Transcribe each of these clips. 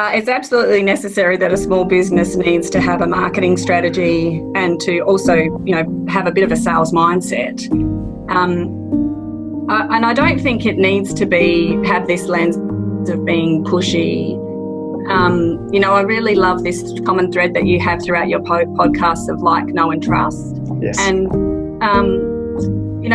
It's absolutely necessary that a small business needs to have a marketing strategy and to also, have a bit of a sales mindset. And I don't think it needs to have this lens of being pushy. I really love this common thread that you have throughout your podcasts of like, know and trust. Yes. And,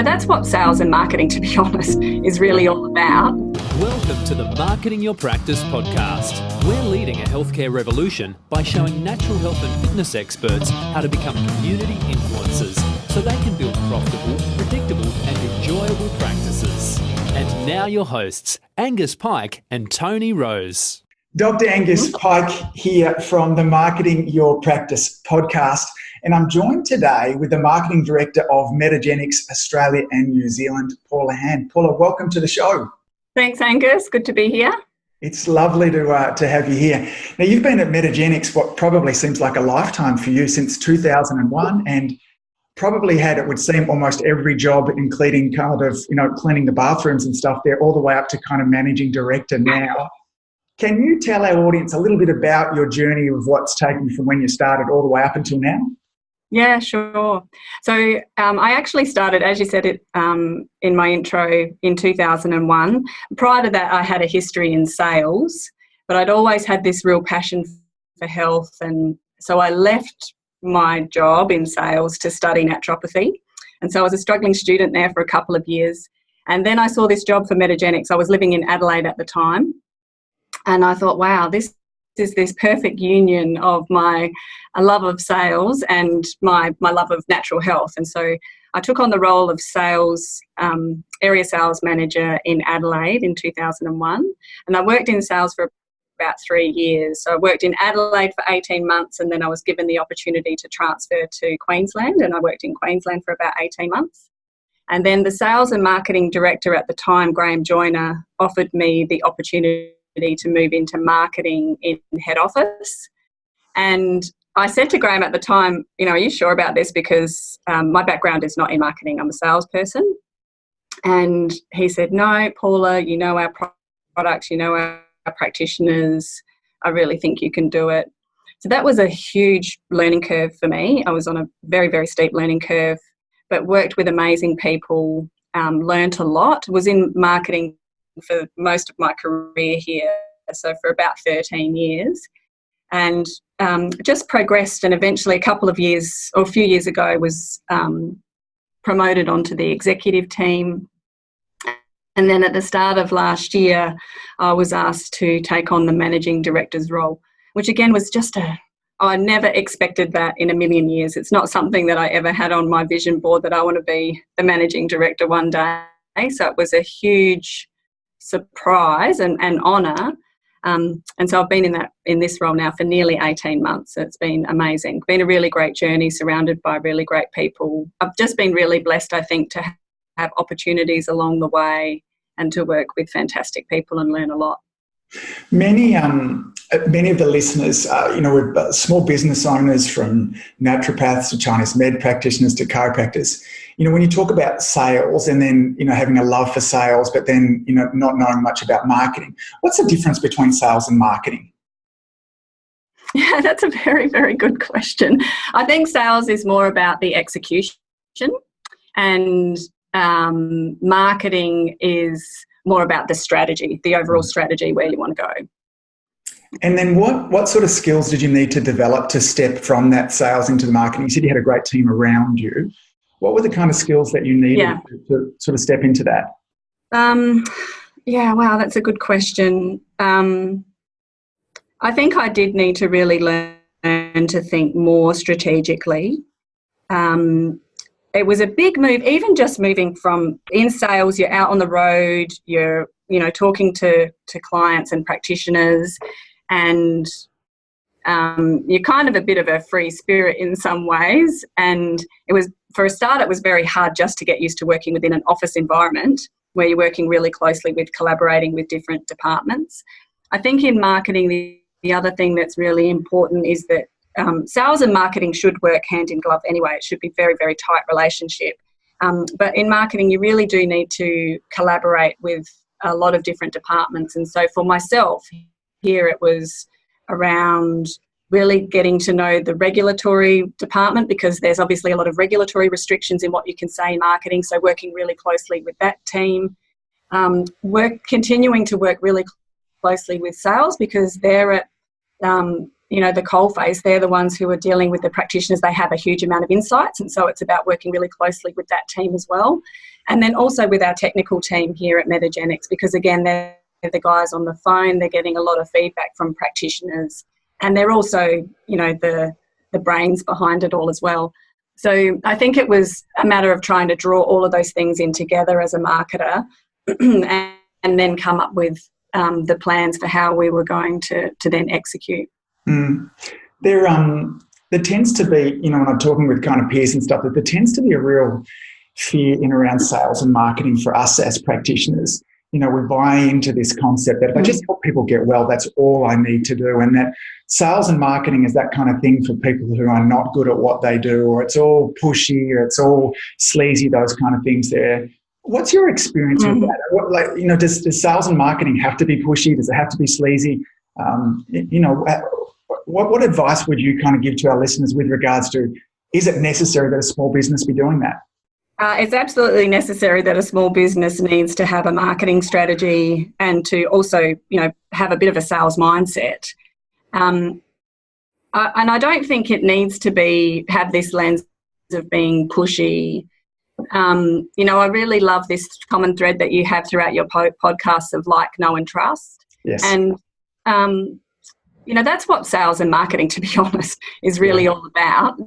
that's what sales and marketing, to be honest, is really all about. Welcome to the Marketing Your Practice podcast. We're leading a healthcare revolution by showing natural health and fitness experts how to become community influencers so they can build profitable, predictable and enjoyable practices. And now your hosts, Angus Pike and Tony Rose. Dr. Angus Pike here from the Marketing Your Practice podcast. And I'm joined today with the Marketing Director of Metagenics Australia and New Zealand, Paula Hann. Paula, welcome to the show. Thanks, Angus. Good to be here. It's lovely to have you here. Now, you've been at Metagenics what probably seems like a lifetime for you since 2001 and probably had, it would seem, almost every job, including cleaning the bathrooms and stuff there, all the way up to kind of managing director now. Can you tell our audience a little bit about your journey of what's taken you from when you started all the way up until now? Yeah, sure. So I actually started, as you said it in my intro, in 2001. Prior to that, I had a history in sales, but I'd always had this real passion for health. And so I left my job in sales to study naturopathy. And so I was a struggling student there for a couple of years. And then I saw this job for Metagenics. I was living in Adelaide at the time. And I thought, wow, this is this perfect union of my love of sales and my love of natural health. And so I took on the role of sales, area sales manager in Adelaide in 2001. And I worked in sales for about 3 years. So I worked in Adelaide for 18 months and then I was given the opportunity to transfer to Queensland, and I worked in Queensland for about 18 months. And then the sales and marketing director at the time, Graham Joyner, offered me the opportunity to move into marketing in head office. And I said to Graham at the time, are you sure about this? Because my background is not in marketing, I'm a salesperson. And he said, no, Paula, you know our products, you know our practitioners, I really think you can do it. So that was a huge learning curve for me. I was on a very, very steep learning curve, but worked with amazing people, learned a lot, was in marketing for most of my career here, so for about 13 years, and just progressed, and eventually a few years ago was promoted onto the executive team. And then at the start of last year I was asked to take on the managing director's role, which again was I never expected that in a million years. It's not something that I ever had on my vision board, that I want to be the managing director one day. So it was a huge surprise and honour, and so I've been in this role now for nearly 18 months. So it's been amazing. Been a really great journey, surrounded by really great people. I've just been really blessed, I think, to have opportunities along the way and to work with fantastic people and learn a lot. Many of the listeners, we're small business owners, from naturopaths to Chinese med practitioners to chiropractors. When you talk about sales and then, having a love for sales, but then, not knowing much about marketing, what's the difference between sales and marketing? Yeah, that's a very, very good question. I think sales is more about the execution, and marketing is more about the strategy, the overall strategy, where you want to go. And then what sort of skills did you need to develop to step from that sales into the marketing? You said you had a great team around you. What were the kind of skills that you needed to sort of step into that? Wow, that's a good question. I think I did need to really learn to think more strategically. It was a big move, even just moving from in sales, you're out on the road, you're, talking to clients and practitioners, and you're kind of a bit of a free spirit in some ways. And for a start, it was very hard just to get used to working within an office environment where you're working really closely with collaborating with different departments. I think in marketing, the other thing that's really important is that sales and marketing should work hand in glove anyway. It should be very, very tight relationship. But in marketing, you really do need to collaborate with a lot of different departments. And so for myself, here it was around really getting to know the regulatory department, because there's obviously a lot of regulatory restrictions in what you can say in marketing, so working really closely with that team. Continuing to work really closely with sales, because they're at the coalface. They're the ones who are dealing with the practitioners. They have a huge amount of insights, and so it's about working really closely with that team as well. And then also with our technical team here at Metagenics, because again, they're the guys on the phone. They're getting a lot of feedback from practitioners, and they're also, the brains behind it all as well. So I think it was a matter of trying to draw all of those things in together as a marketer and then come up with the plans for how we were going to then execute. There tends to be, when I'm talking with kind of peers and stuff, that there tends to be a real fear in around sales and marketing for us as practitioners. We buy into this concept that if I just help people get well, that's all I need to do, and that sales and marketing is that kind of thing for people who are not good at what they do, or it's all pushy, or it's all sleazy, those kind of things there. What's your experience with that? Does sales and marketing have to be pushy? Does it have to be sleazy? What advice would you kind of give to our listeners with regards to, is it necessary that a small business be doing that? It's absolutely necessary that a small business needs to have a marketing strategy and to also, have a bit of a sales mindset. And I don't think it needs to have this lens of being pushy. I really love this common thread that you have throughout your podcasts of like, know and trust. Yes. And, that's what sales and marketing, to be honest, is really all about.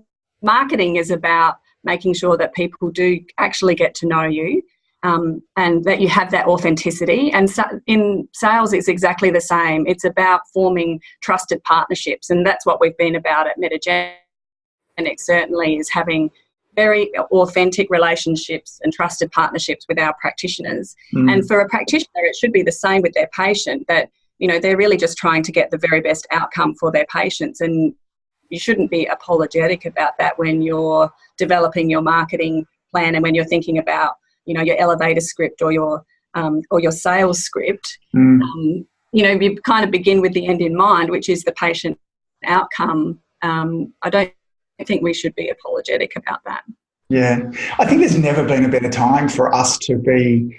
Marketing is about making sure that people do actually get to know you, and that you have that authenticity. And so in sales, it's exactly the same. It's about forming trusted partnerships, and that's what we've been about at Metagenics, certainly, is having very authentic relationships and trusted partnerships with our practitioners. And for a practitioner, it should be the same with their patient, that, they're really just trying to get the very best outcome for their patients. And you shouldn't be apologetic about that when you're developing your marketing plan and when you're thinking about, your elevator script or your sales script. You kind of begin with the end in mind, which is the patient outcome. I don't think we should be apologetic about that. Yeah. I think there's never been a better time for us to be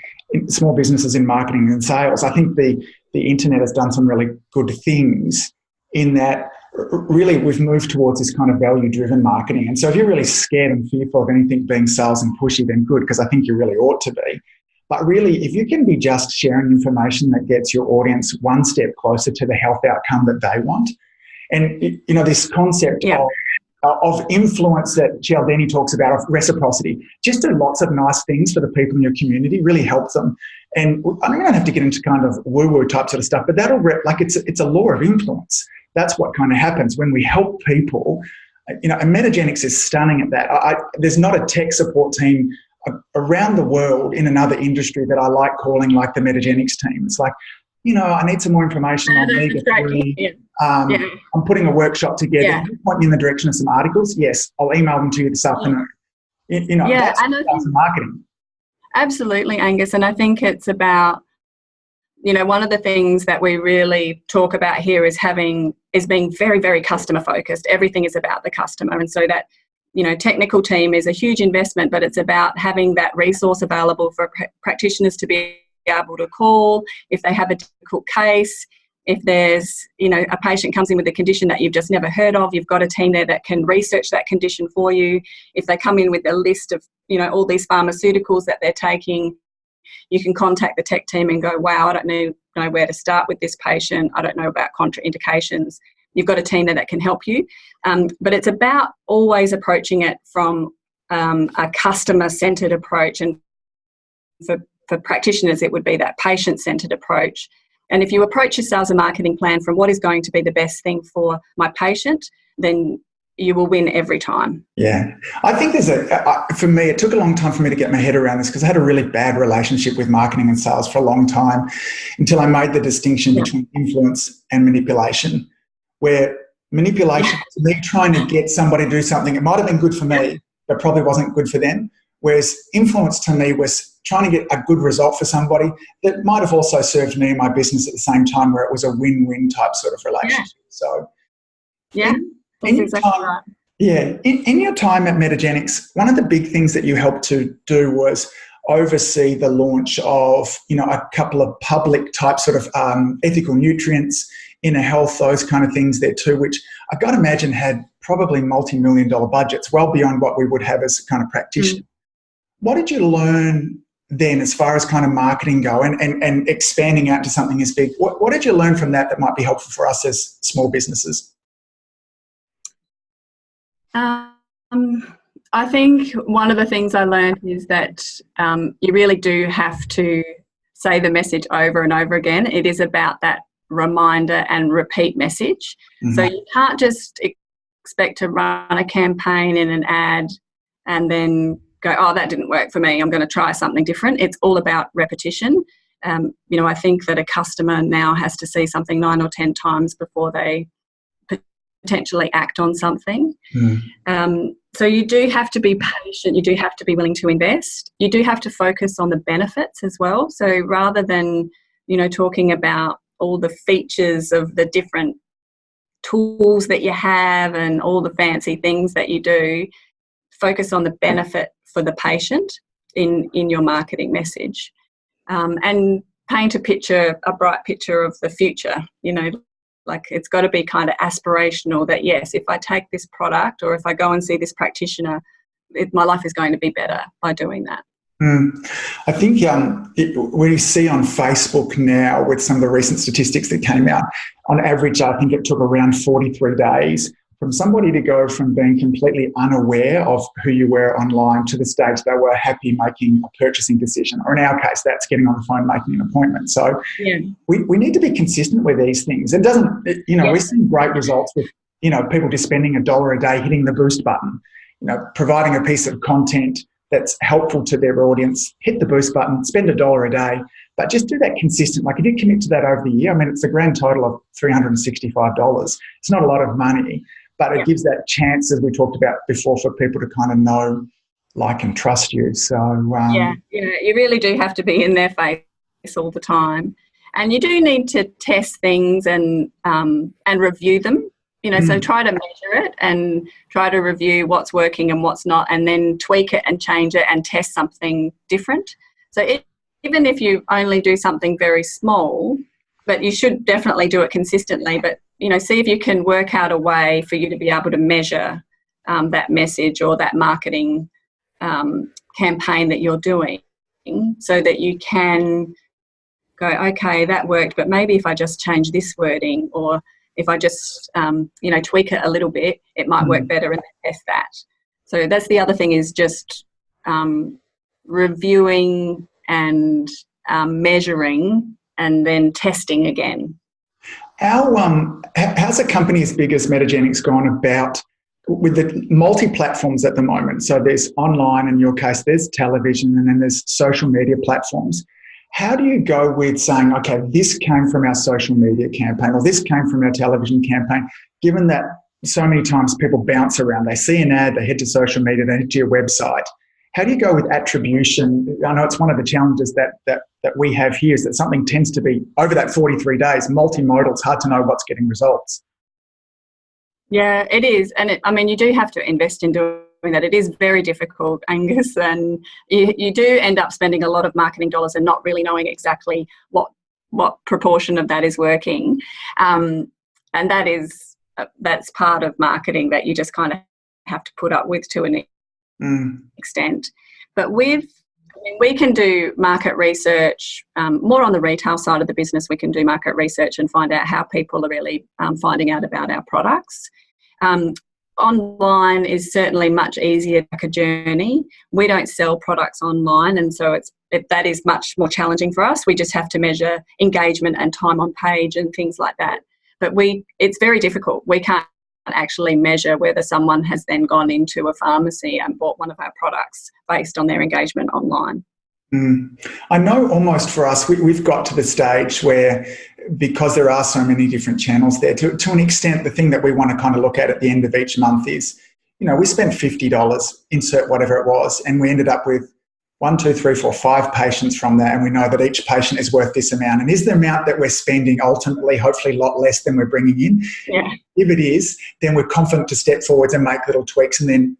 small businesses in marketing and sales. I think the internet has done some really good things in that really we've moved towards this kind of value-driven marketing. And so if you're really scared and fearful of anything being sales and pushy, then good, because I think you really ought to be. But really, if you can be just sharing information that gets your audience one step closer to the health outcome that they want, and, this concept of influence that Cialdini talks about, of reciprocity, just do lots of nice things for the people in your community, really help them. And I don't have to get into kind of woo-woo type sort of stuff, but that'll, it's a law of influence. That's what kind of happens when we help people. And Metagenics is stunning at that. There's not a tech support team around the world in another industry that I like calling like the Metagenics team. It's like, I need some more information on omega-3. I'm putting a workshop together. Yeah. You point me in the direction of some articles? Yes, I'll email them to you this afternoon. That's marketing. Absolutely, Angus. And I think it's about, one of the things that we really talk about here is being very, very customer focused. Everything is about the customer. And so that, technical team is a huge investment, but it's about having that resource available for practitioners to be able to call if they have a difficult case. If there's, a patient comes in with a condition that you've just never heard of, you've got a team there that can research that condition for you. If they come in with a list of, all these pharmaceuticals that they're taking, you can contact the tech team and go, wow, I don't know where to start with this patient. I don't know about contraindications. You've got a team there that can help you. But it's about always approaching it from a customer-centred approach. And for practitioners, it would be that patient-centred approach. And if you approach your sales and marketing plan from what is going to be the best thing for my patient, then you will win every time. Yeah. I think for me, it took a long time for me to get my head around this because I had a really bad relationship with marketing and sales for a long time until I made the distinction between influence and manipulation, where manipulation was me trying to get somebody to do something. It might have been good for me, but probably wasn't good for them. Whereas influence to me was trying to get a good result for somebody that might have also served me and my business at the same time, where it was a win-win type sort of relationship. Yeah. So, yeah, that's exactly right. Yeah. In your time at Metagenics, one of the big things that you helped to do was oversee the launch of, a couple of public type sort of ethical nutrients, inner health, those kind of things there too, which I got to imagine had probably multi-million-dollar budgets, well beyond what we would have as kind of practitioners. What did you learn then as far as kind of marketing go and expanding out to something as big? What did you learn from that might be helpful for us as small businesses? I think one of the things I learned is that you really do have to say the message over and over again. It is about that reminder and repeat message. Mm-hmm. So you can't just expect to run a campaign in an ad and then go, oh, that didn't work for me, I'm going to try something different. It's all about repetition. I think that a customer now has to see something 9 or 10 times before they potentially act on something. So you do have to be patient. You do have to be willing to invest. You do have to focus on the benefits as well. So rather than, talking about all the features of the different tools that you have and all the fancy things that you do, focus on the benefit for the patient in your marketing message, and paint a bright picture of the future. Like it's got to be kind of aspirational that, yes, if I take this product or if I go and see this practitioner, my life is going to be better by doing that. I think we see on Facebook now with some of the recent statistics that came out, on average, I think it took around 43 days from somebody to go from being completely unaware of who you were online to the stage they were happy making a purchasing decision. Or in our case, that's getting on the phone, making an appointment. So we need to be consistent with these things. It doesn't, we're seeing great results with, people just spending $1 a day hitting the boost button, providing a piece of content that's helpful to their audience, hit the boost button, spend $1 a day, but just do that consistent. Like if you commit to that over the year, I mean, it's a grand total of $365. It's not a lot of money, but it gives that chance, as we talked about before, for people to kind of know, like, and trust you. So you really do have to be in their face all the time, and you do need to test things and review them. So try to measure it and try to review what's working and what's not, and then tweak it and change it and test something different. So even if you only do something very small, but you should definitely do it consistently, but see if you can work out a way for you to be able to measure that message or that marketing campaign that you're doing, so that you can go, okay, that worked, but maybe if I just change this wording, or if I just tweak it a little bit, it might work better, and test that. So that's the other thing, is just reviewing and measuring and then testing again. How's a company as big as Metagenics gone about with the multi-platforms at the moment? So there's online, in your case, there's television, and then there's social media platforms. How do you go with saying, okay, this came from our social media campaign, or this came from our television campaign, given that so many times people bounce around, they see an ad, they head to social media, they head to your website. How do you go with attribution? I know it's one of the challenges that we have here, is that something tends to be, over that 43 days, multimodal. It's hard to know what's getting results. Yeah, it is. And you do have to invest in doing that. It is very difficult, Angus, and you do end up spending a lot of marketing dollars and not really knowing exactly what proportion of that is working. And that's part of marketing that you just kind of have to put up with to an extent. But we can do market research, more on the retail side of the business. We can do market research and find out how people are really finding out about our products. Online is certainly much easier, like a journey. We don't sell products online, and so that is much more challenging for us. We just have to measure engagement and time on page and things like that. But it's very difficult. We can't actually measure whether someone has then gone into a pharmacy and bought one of our products based on their engagement online. I know almost for us, we've got to the stage where, because there are so many different channels there, to an extent, the thing that we want to kind of look at the end of each month is, we spent $50, insert whatever it was, and we ended up with 1, 2, 3, 4, 5 patients from that, and we know that each patient is worth this amount. And is the amount that we're spending ultimately hopefully a lot less than we're bringing in? Yeah. If it is, then we're confident to step forwards and make little tweaks and then,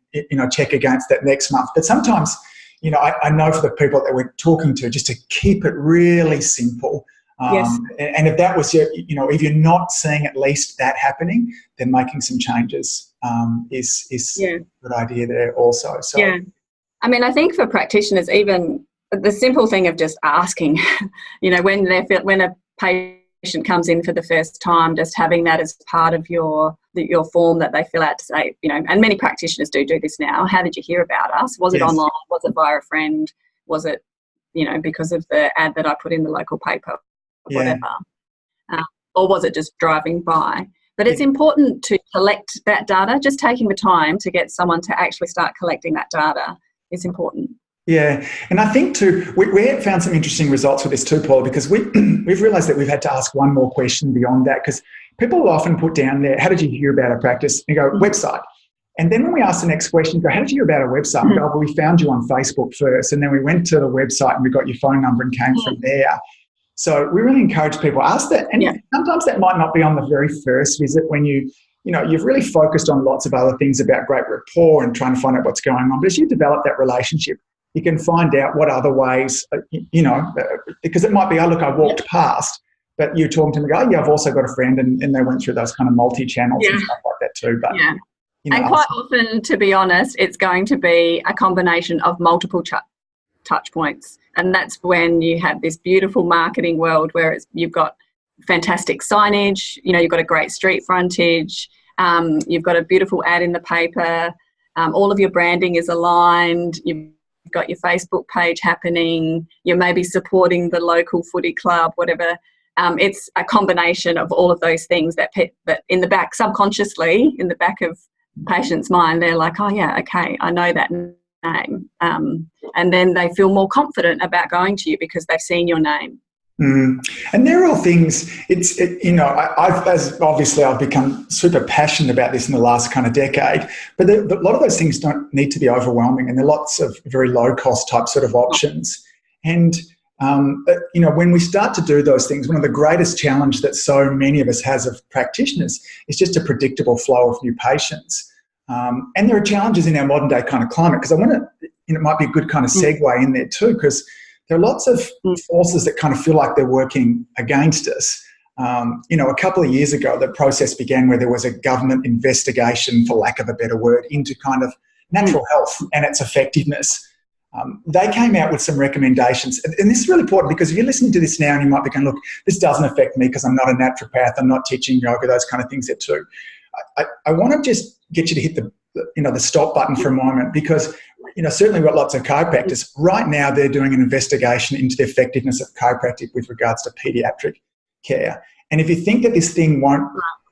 check against that next month. But sometimes, I know for the people that we're talking to, just to keep it really simple. Yes. And if that was if you're not seeing at least that happening, then making some changes is a good idea there also. So. Yeah. I mean, I think for practitioners, even the simple thing of just asking, when a patient comes in for the first time, just having that as part of your form that they fill out to say, and many practitioners do this now. How did you hear about us? Was it online? Was it via a friend? Was it, because of the ad that I put in the local paper, whatever? Or was it just driving by? But it's important to collect that data. Just taking the time to get someone to actually start collecting that data is important. Yeah, and I think too, we have found some interesting results with this too, Paula, because we've realised that we've had to ask one more question beyond that, because people will often put down there, how did you hear about our practice? And go, website. And then when we ask the next question, go, how did you hear about our website? And go, well, we found you on Facebook first, and then we went to the website and we got your phone number and came from there. So we really encourage people to ask that. And sometimes that might not be on the very first visit when you've really focused on lots of other things about great rapport and trying to find out what's going on. But as you develop that relationship, you can find out what other ways, because it might be, I walked past, but you're talking to them, go, I've also got a friend, and they went through those kind of multi-channels and stuff like that too. But, and quite often, to be honest, it's going to be a combination of multiple touch points. And that's when you have this beautiful marketing world where you've got fantastic signage, you've got a great street frontage, you've got a beautiful ad in the paper, all of your branding is aligned, you've got your Facebook page happening, you're maybe supporting the local footy club, whatever. It's a combination of all of those things that in the back, subconsciously, in the back of patient's mind, they're like, oh yeah, okay, I know that name. And then they feel more confident about going to you because they've seen your name. And there are all things, I've become super passionate about this in the last kind of decade, but a lot of those things don't need to be overwhelming, and there are lots of very low cost type sort of options. And, when we start to do those things, one of the greatest challenge that so many of us has of practitioners is just a predictable flow of new patients. And there are challenges in our modern day kind of climate, because I want to, it might be a good kind of segue in there too, because there are lots of forces that kind of feel like they're working against us. A couple of years ago, the process began where there was a government investigation, for lack of a better word, into kind of natural health and its effectiveness. They came out with some recommendations. And this is really important, because if you're listening to this now and you might be going, look, this doesn't affect me because I'm not a naturopath, I'm not teaching yoga, those kind of things there too. I want to just get you to hit the stop button for a moment, because certainly we've got lots of chiropractors. Right now they're doing an investigation into the effectiveness of chiropractic with regards to paediatric care. And if you think that this thing won't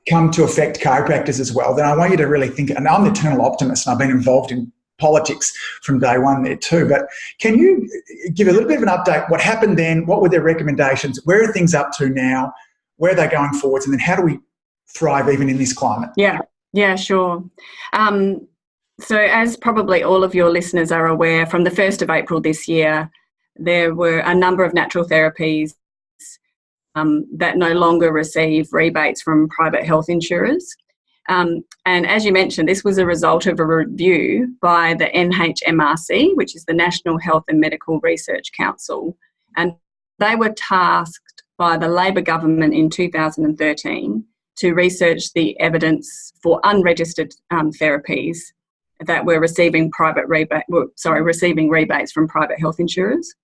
come to affect chiropractors as well, then I want you to really think, and I'm the eternal optimist and I've been involved in politics from day one there too, but can you give a little bit of an update? What happened then? What were their recommendations? Where are things up to now? Where are they going forwards? And then how do we thrive even in this climate? Yeah, sure. So as probably all of your listeners are aware, from the 1st of April this year, there were a number of natural therapies that no longer receive rebates from private health insurers. And as you mentioned, this was a result of a review by the NHMRC, which is the National Health and Medical Research Council. And they were tasked by the Labor government in 2013 to research the evidence for unregistered therapies that were receiving receiving rebates from private health insurers.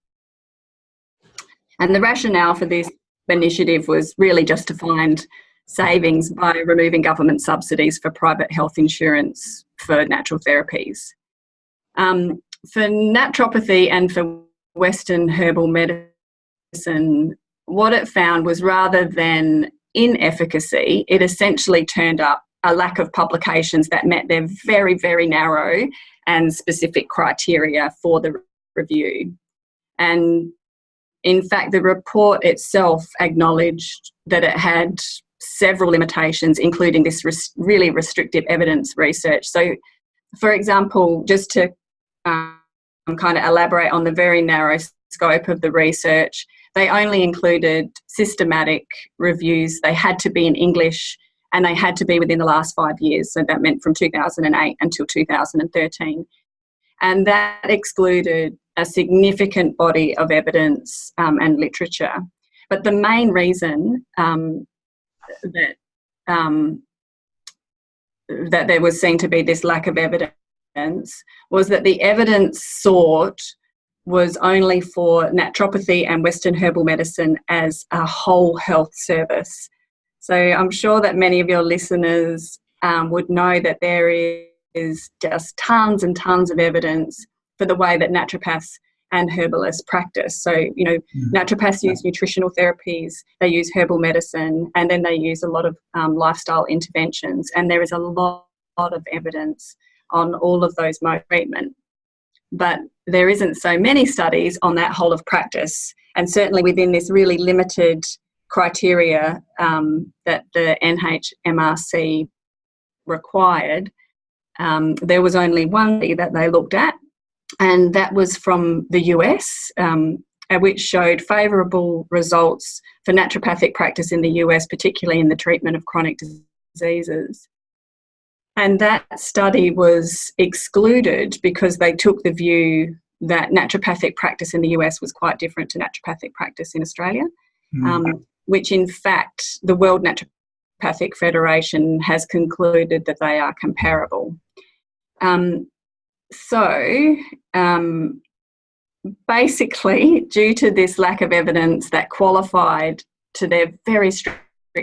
And the rationale for this initiative was really just to find savings by removing government subsidies for private health insurance for natural therapies. For naturopathy and for Western herbal medicine, what it found was, rather than inefficacy, it essentially turned up a lack of publications that met their very, very narrow and specific criteria for the review. And in fact, the report itself acknowledged that it had several limitations, including this really restrictive evidence research. So, for example, just to kind of elaborate on the very narrow scope of the research. They only included systematic reviews. They had to be in English and they had to be within the last 5 years. So that meant from 2008 until 2013. And that excluded a significant body of evidence and literature. But the main reason that there was seen to be this lack of evidence was that the evidence sought was only for naturopathy and Western herbal medicine as a whole health service. So I'm sure that many of your listeners would know that there is just tons and tons of evidence for the way that naturopaths and herbalists practice. So, you know, naturopaths use nutritional therapies, they use herbal medicine, and then they use a lot of lifestyle interventions. And there is a lot of evidence on all of those modes of treatment. But there isn't so many studies on that whole of practice. And certainly within this really limited criteria that the NHMRC required, there was only one study that they looked at, and that was from the US, which showed favourable results for naturopathic practice in the US, particularly in the treatment of chronic diseases. And that study was excluded because they took the view that naturopathic practice in the US was quite different to naturopathic practice in Australia, which in fact the World Naturopathic Federation has concluded that they are comparable. Basically, due to this lack of evidence that qualified to their very strict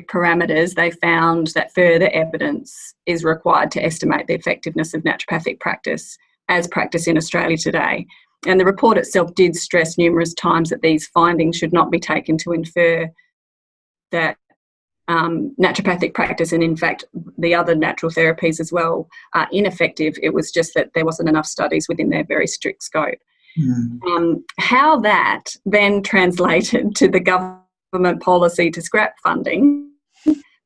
parameters, they found that further evidence is required to estimate the effectiveness of naturopathic practice as practice in Australia today. And the report itself did stress numerous times that these findings should not be taken to infer that naturopathic practice, and in fact the other natural therapies as well, are ineffective. It was just that there wasn't enough studies within their very strict scope. How that then translated to the government policy to scrap funding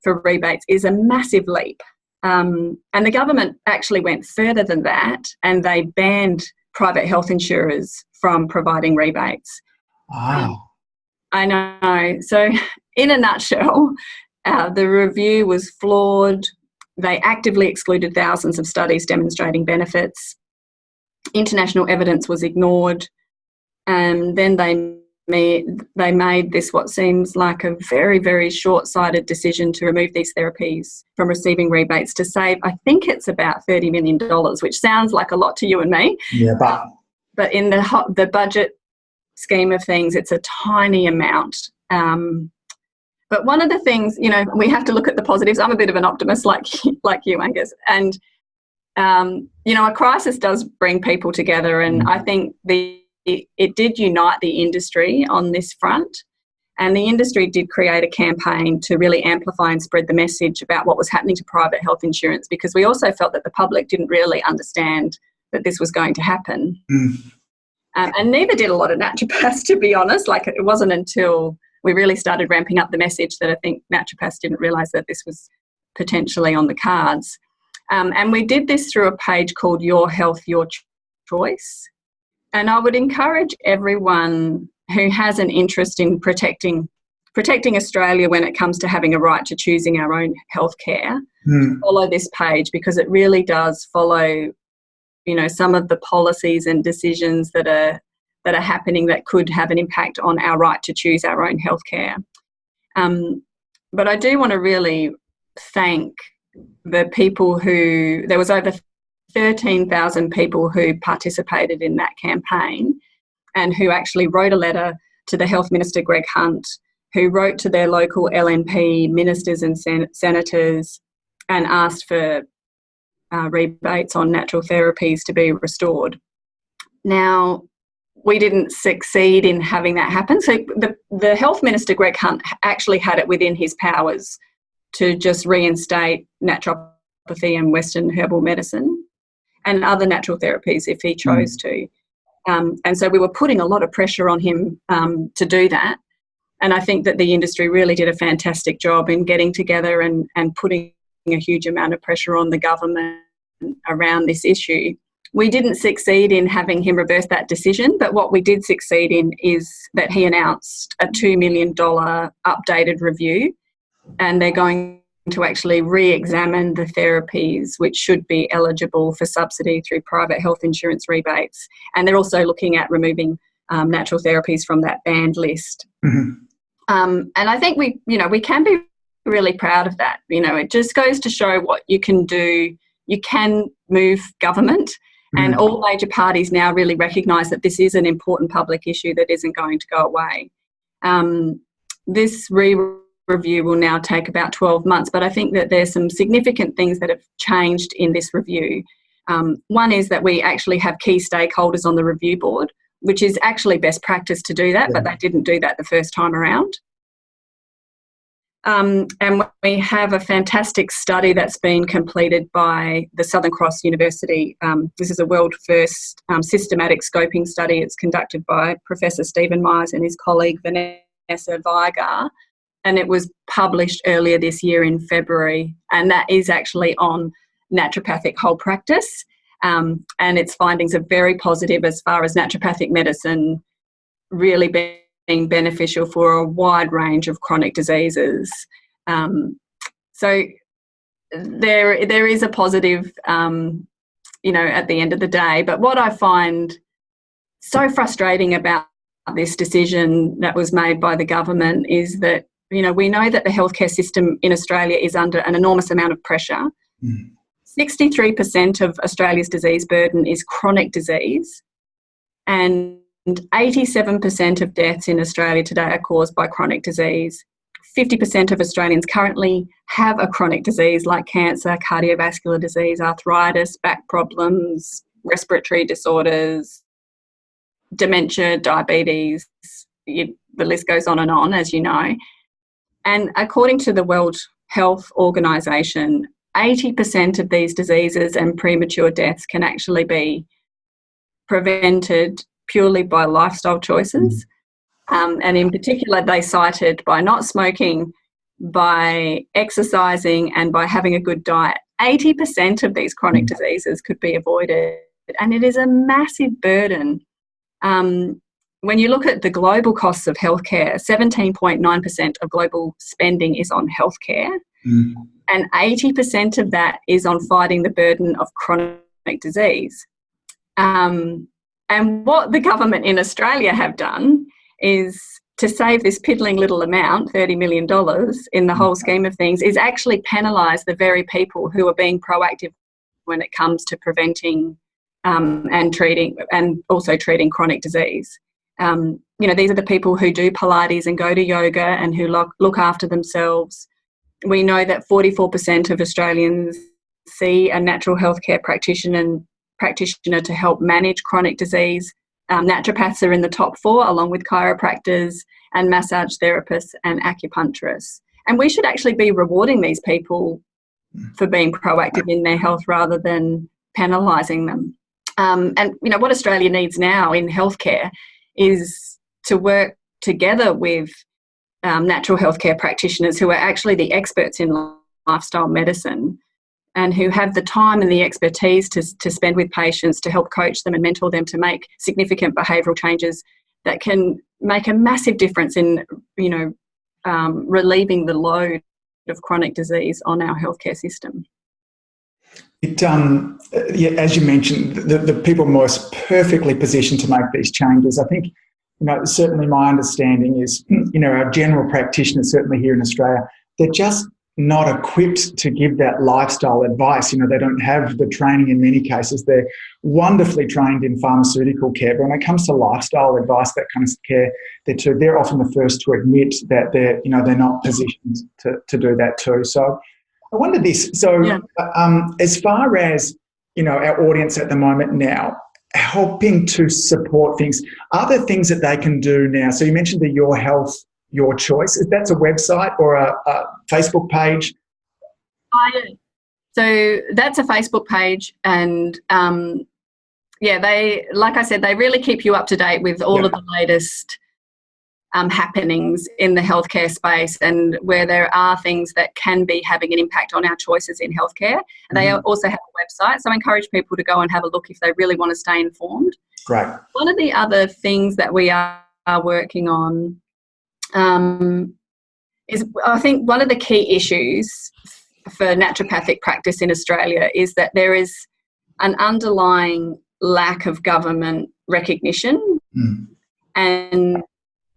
for rebates is a massive leap. And the government actually went further than that, and they banned private health insurers from providing rebates. Wow. I know. So in a nutshell, the review was flawed. They actively excluded thousands of studies demonstrating benefits. International evidence was ignored. And then they made this what seems like a very, very short-sighted decision to remove these therapies from receiving rebates to save, I think it's about $30 million, which sounds like a lot to you and me. Yeah, but in the budget scheme of things, it's a tiny amount. But one of the things, you know, we have to look at the positives. I'm a bit of an optimist like you, Angus. And, you know, a crisis does bring people together. And I think it did unite the industry on this front. And the industry did create a campaign to really amplify and spread the message about what was happening to private health insurance, because we also felt that the public didn't really understand that this was going to happen. And neither did a lot of naturopaths, to be honest. Like, it wasn't until we really started ramping up the message that I think naturopaths didn't realise that this was potentially on the cards. And we did this through a page called Your Health, Your Choice. And I would encourage everyone who has an interest in protecting Australia when it comes to having a right to choosing our own healthcare, follow this page, because it really does follow, you know, some of the policies and decisions that are happening that could have an impact on our right to choose our own healthcare. But I do want to really thank the people there was over 13,000 people who participated in that campaign and who actually wrote a letter to the Health Minister, Greg Hunt, who wrote to their local LNP ministers and senators and asked for rebates on natural therapies to be restored. Now, we didn't succeed in having that happen. So the Health Minister, Greg Hunt, actually had it within his powers to just reinstate naturopathy and Western herbal medicine and other natural therapies if he chose to. And so we were putting a lot of pressure on him to do that. And I think that the industry really did a fantastic job in getting together and putting a huge amount of pressure on the government around this issue, We didn't succeed in having him reverse that decision, but what we did succeed in is that he announced a $2 million updated review, and they're going to actually re-examine the therapies which should be eligible for subsidy through private health insurance rebates. And they're also looking at removing natural therapies from that banned list. Mm-hmm. And I think we can be really proud of that. It just goes to show what you can do. You can move government. And all major parties now really recognise that this is an important public issue that isn't going to go away. This review will now take about 12 months, but I think that there's some significant things that have changed in this review. One is that we actually have key stakeholders on the review board, which is actually best practice to do that, but they didn't do that the first time around. And we have a fantastic study that's been completed by the Southern Cross University. This is a world first systematic scoping study. It's conducted by Professor Stephen Myers and his colleague Vanessa Vigar, and it was published earlier this year in February, and that is actually on naturopathic whole practice, and its findings are very positive as far as naturopathic medicine really being beneficial for a wide range of chronic diseases. So there is a positive, at the end of the day. But what I find so frustrating about this decision that was made by the government is that, we know that the healthcare system in Australia is under an enormous amount of pressure. 63% of Australia's disease burden is chronic disease, and 87% of deaths in Australia today are caused by chronic disease. 50% of Australians currently have a chronic disease like cancer, cardiovascular disease, arthritis, back problems, respiratory disorders, dementia, diabetes. The list goes on, as you know. And according to the World Health Organization, 80% of these diseases and premature deaths can actually be prevented purely by lifestyle choices. And in particular, they cited by not smoking, by exercising, and by having a good diet. 80% of these chronic diseases could be avoided, and it is a massive burden. When you look at the global costs of healthcare, 17.9% of global spending is on healthcare, and 80% of that is on fighting the burden of chronic disease. And what the government in Australia have done is to save this piddling little amount, $30 million, in the whole scheme of things, is actually penalise the very people who are being proactive when it comes to preventing and treating, and also treating chronic disease. These are the people who do Pilates and go to yoga and who look after themselves. We know that 44% of Australians see a natural healthcare practitioner to help manage chronic disease. Naturopaths are in the top 4, along with chiropractors and massage therapists and acupuncturists. And we should actually be rewarding these people for being proactive in their health rather than penalising them. What Australia needs now in healthcare is to work together with natural healthcare practitioners who are actually the experts in lifestyle medicine and who have the time and the expertise to spend with patients to help coach them and mentor them to make significant behavioural changes that can make a massive difference in, relieving the load of chronic disease on our healthcare system. As you mentioned, the people most perfectly positioned to make these changes, I think, certainly my understanding is, our general practitioners, certainly here in Australia, they're just not equipped to give that lifestyle advice. They don't have the training in many cases. They're wonderfully trained in pharmaceutical care, but when it comes to lifestyle advice, that kind of care, they're often the first to admit that they're not positioned to do that too. So I wonder this. So as far as, our audience at the moment now, helping to support things, are there things that they can do now? So you mentioned the Your Health, Your Choice. That's a website or a Facebook page? So that's a Facebook page, and they, like I said, they really keep you up to date with all of the latest happenings in the healthcare space, and where there are things that can be having an impact on our choices in healthcare. And they also have a website, so I encourage people to go and have a look if they really want to stay informed. Great. One of the other things that we are working on is, I think, one of the key issues for naturopathic practice in Australia is that there is an underlying lack of government recognition, and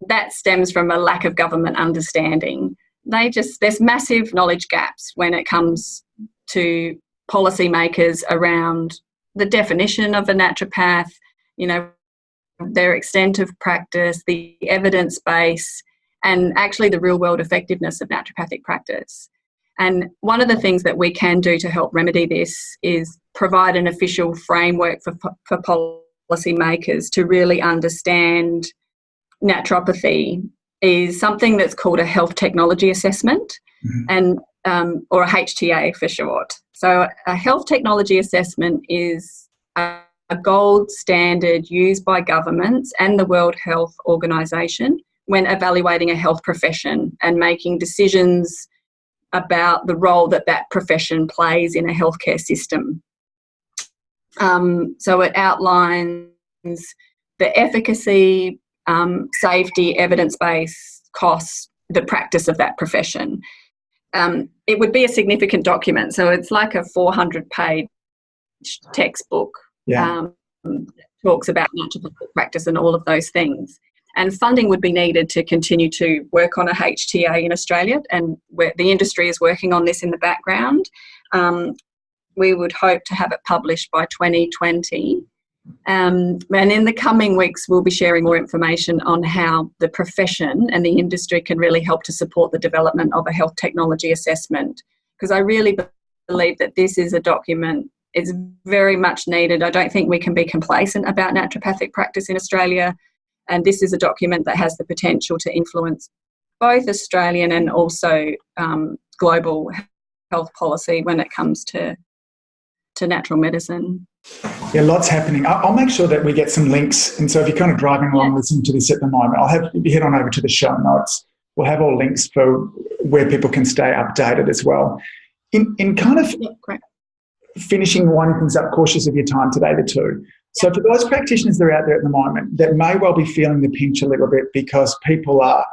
that stems from a lack of government understanding. There's massive knowledge gaps when it comes to policymakers around the definition of a naturopath, their extent of practice, the evidence base, and actually the real world effectiveness of naturopathic practice. And one of the things that we can do to help remedy this is provide an official framework for policymakers to really understand naturopathy is something that's called a health technology assessment, and or a HTA for short. So a health technology assessment is a gold standard used by governments and the World Health Organization when evaluating a health profession and making decisions about the role that profession plays in a healthcare system. So it outlines the efficacy, safety, evidence-based, costs, the practice of that profession. It would be a significant document, so it's like a 400-page textbook. Talks about naturopathic practice and all of those things. And funding would be needed to continue to work on a HTA in Australia, and where the industry is working on this in the background. We would hope to have it published by 2020. And in the coming weeks, we'll be sharing more information on how the profession and the industry can really help to support the development of a health technology assessment, because I really believe that this is a document. It's very much needed. I don't think we can be complacent about naturopathic practice in Australia, and this is a document that has the potential to influence both Australian and also global health policy when it comes to natural medicine. Yeah, lots happening. I'll make sure that we get some links. And so if you're kind of driving along listening to this at the moment, if you head on over to the show notes, we'll have all links for where people can stay updated as well. In kind of finishing, winding things up, cautious of your time today, the two. So for those practitioners that are out there at the moment that may well be feeling the pinch a little bit because people are,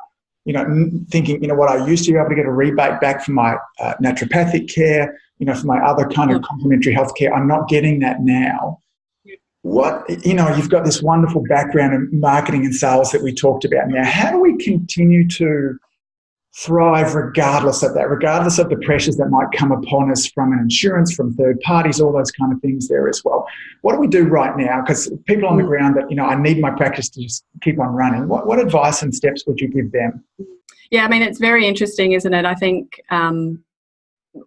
thinking, what, I used to be able to get a rebate back from my naturopathic care, for my other kind of complementary health care, I'm not getting that now. What, you've got this wonderful background in marketing and sales that we talked about now. How do we continue to thrive regardless of that, regardless of the pressures that might come upon us from an insurance, from third parties, all those kind of things there as well? What do we do right now? Because people on the ground that, I need my practice to just keep on running. What advice and steps would you give them? Yeah, it's very interesting, isn't it? I think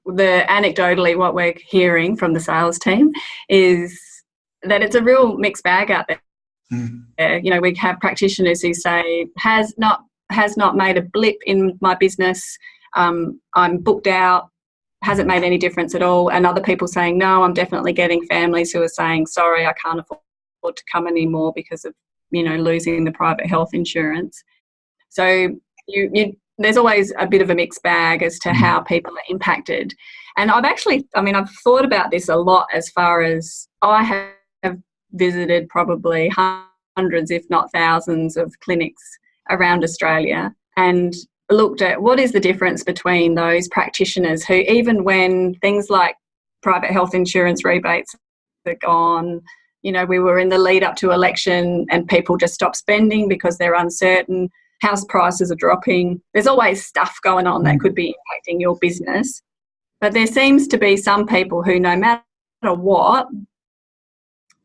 anecdotally what we're hearing from the sales team is that it's a real mixed bag out there. We have practitioners who say, has not made a blip in my business. I'm booked out, hasn't made any difference at all. And other people saying, no, I'm definitely getting families who are saying, sorry, I can't afford to come anymore because of, losing the private health insurance. So there's always a bit of a mixed bag as to how people are impacted. And I've thought about this a lot, as far as I have visited probably hundreds, if not thousands, of clinics around Australia, and looked at what is the difference between those practitioners who, even when things like private health insurance rebates are gone, we were in the lead up to election and people just stop spending because they're uncertain, house prices are dropping. There's always stuff going on that could be impacting your business. But there seems to be some people who, no matter what,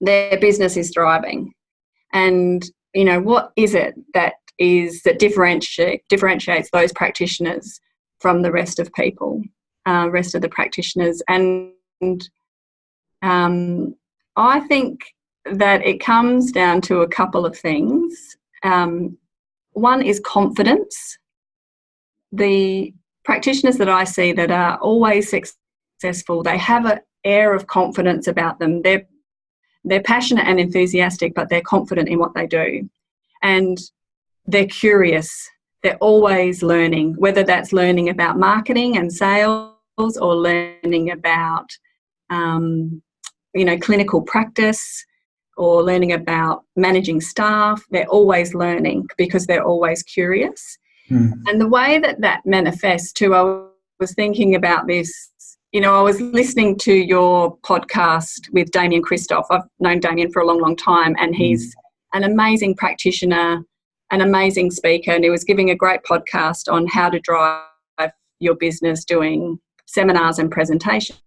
their business is thriving. And, what is it that differentiates those practitioners from the rest of people, rest of the practitioners? And I think that it comes down to a couple of things. One is confidence. The practitioners that I see that are always successful, they have an air of confidence about them. They're passionate and enthusiastic, but they're confident in what they do. And they're curious. They're always learning, whether that's learning about marketing and sales or learning about, clinical practice or learning about managing staff. They're always learning because they're always curious. And the way that manifests too, I was thinking about this. I was listening to your podcast with Damien Christoph. I've known Damien for a long, long time, and he's an amazing practitioner, an amazing speaker, and he was giving a great podcast on how to drive your business doing seminars and presentations.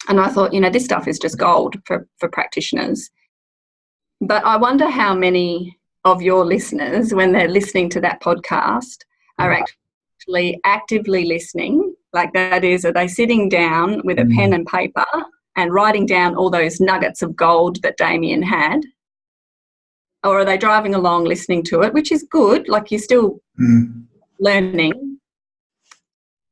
And I thought, this stuff is just gold for practitioners. But I wonder how many of your listeners, when they're listening to that podcast, are actually actively listening. Like, that is, are they sitting down with a pen and paper and writing down all those nuggets of gold that Damien had? Or are they driving along listening to it, which is good, like you're still learning.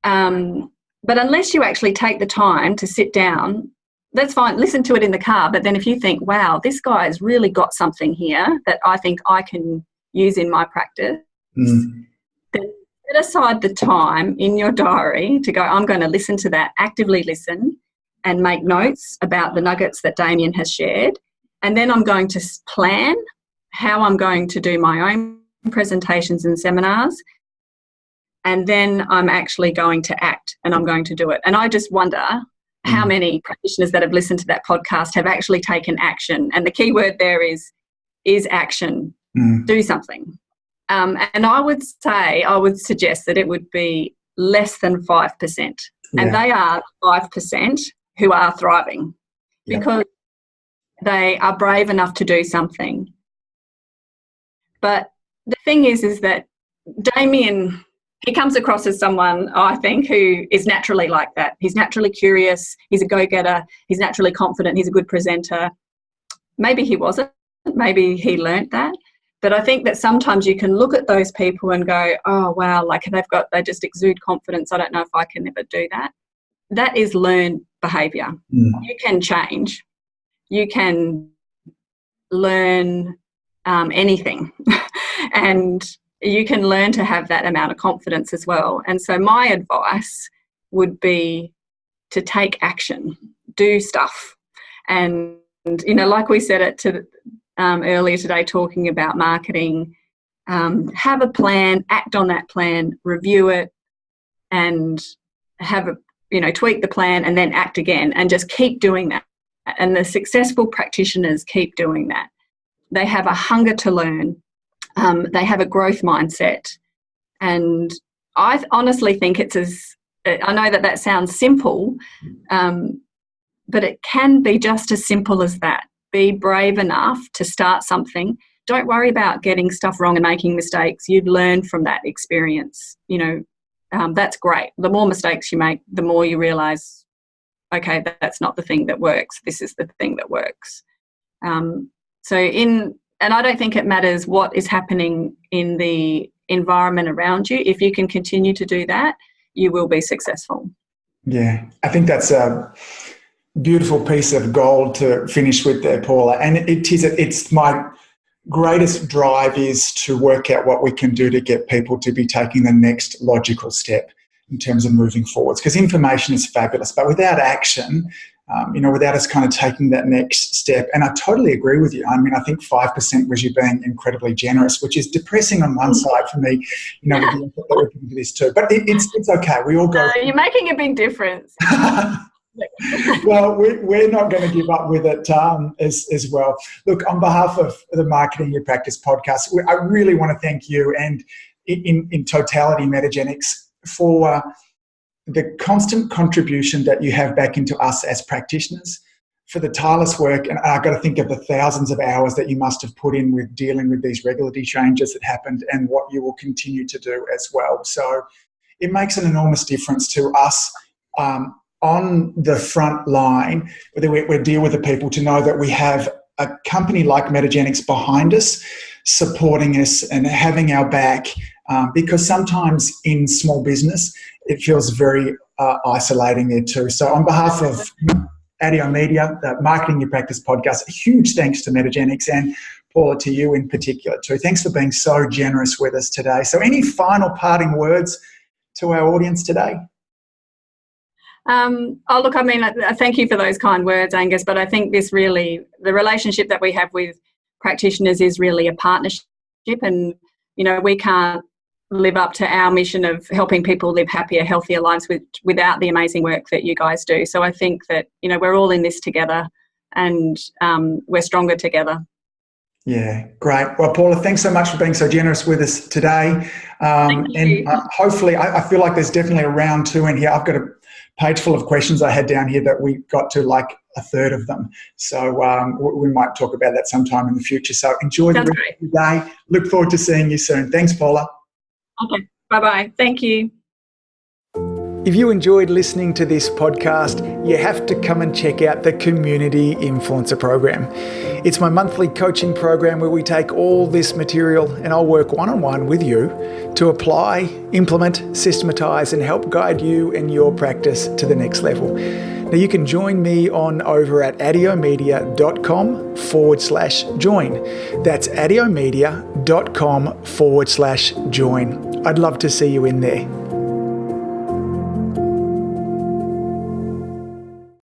But unless you actually take the time to sit down, that's fine, listen to it in the car. But then if you think, wow, this guy's really got something here that I think I can use in my practice, then set aside the time in your diary to go, I'm going to listen to that, actively listen and make notes about the nuggets that Damien has shared. And then I'm going to plan how I'm going to do my own presentations and seminars. And then I'm actually going to act and I'm going to do it. And I just wonder how many practitioners that have listened to that podcast have actually taken action. And the key word there is action. Do something. And I would suggest that it would be less than 5%. And they are 5% who are thriving because they are brave enough to do something. But the thing is that Damien, he comes across as someone, I think, who is naturally like that. He's naturally curious. He's a go-getter. He's naturally confident. He's a good presenter. Maybe he wasn't. Maybe he learnt that. But I think that sometimes you can look at those people and go, oh, wow, like they just exude confidence. I don't know if I can ever do that. That is learned behaviour. You can change. You can learn anything. And you can learn to have that amount of confidence as well. And so my advice would be to take action, do stuff. And, like we said it to earlier today, talking about marketing, have a plan, act on that plan, review it, and tweak the plan and then act again and just keep doing that. And the successful practitioners keep doing that. They have a hunger to learn. They have a growth mindset. And I honestly think I know that sounds simple, but it can be just as simple as that. Be brave enough to start something. Don't worry about getting stuff wrong and making mistakes. You'd learn from that experience. That's great. The more mistakes you make, the more you realise, okay, that's not the thing that works. This is the thing that works. And I don't think it matters what is happening in the environment around you. If you can continue to do that, you will be successful. Yeah, I think that's a beautiful piece of gold to finish with there, Paula. And it's my greatest drive is to work out what we can do to get people to be taking the next logical step in terms of moving forwards. Because information is fabulous, but without action, without us kind of taking that next step. And I totally agree with you. I mean, I think 5% was you being incredibly generous, which is depressing on one side for me, with the input that we're putting into this too. But it's okay. We all go. You're making a big difference. Well, we're not going to give up with it as well. Look, on behalf of the Marketing Your Practice podcast, I really want to thank you and in totality Metagenics for the constant contribution that you have back into us as practitioners, for the tireless work, and I've got to think of the thousands of hours that you must have put in with dealing with these regulatory changes that happened and what you will continue to do as well. So it makes an enormous difference to us on the front line, whether we deal with the people, to know that we have a company like Metagenics behind us, supporting us and having our back, because sometimes in small business, it feels very isolating there too. So on behalf of Addio Media, the Marketing Your Practice podcast, a huge thanks to Metagenics, and Paula, to you in particular too. Thanks for being so generous with us today. So any final parting words to our audience today? Look, I mean, thank you for those kind words, Angus, but I think the relationship that we have with practitioners is really a partnership, and, we can't live up to our mission of helping people live happier, healthier lives without the amazing work that you guys do. So I think that, we're all in this together, and we're stronger together. Yeah, great. Well, Paula, thanks so much for being so generous with us today. And hopefully, I feel like there's definitely a round 2 in here. I've got a page full of questions I had down here that we got to like a third of them. So we might talk about that sometime in the future. So enjoy the rest of your day. Look forward to seeing you soon. Thanks, Paula. Okay, bye-bye. Thank you. If you enjoyed listening to this podcast, you have to come and check out the Community Influencer Program. It's my monthly coaching program where we take all this material and I'll work one-on-one with you to apply, implement, systematise and help guide you and your practice to the next level. Now you can join me over at adiomedia.com/join. That's adiomedia.com/join. I'd love to see you in there.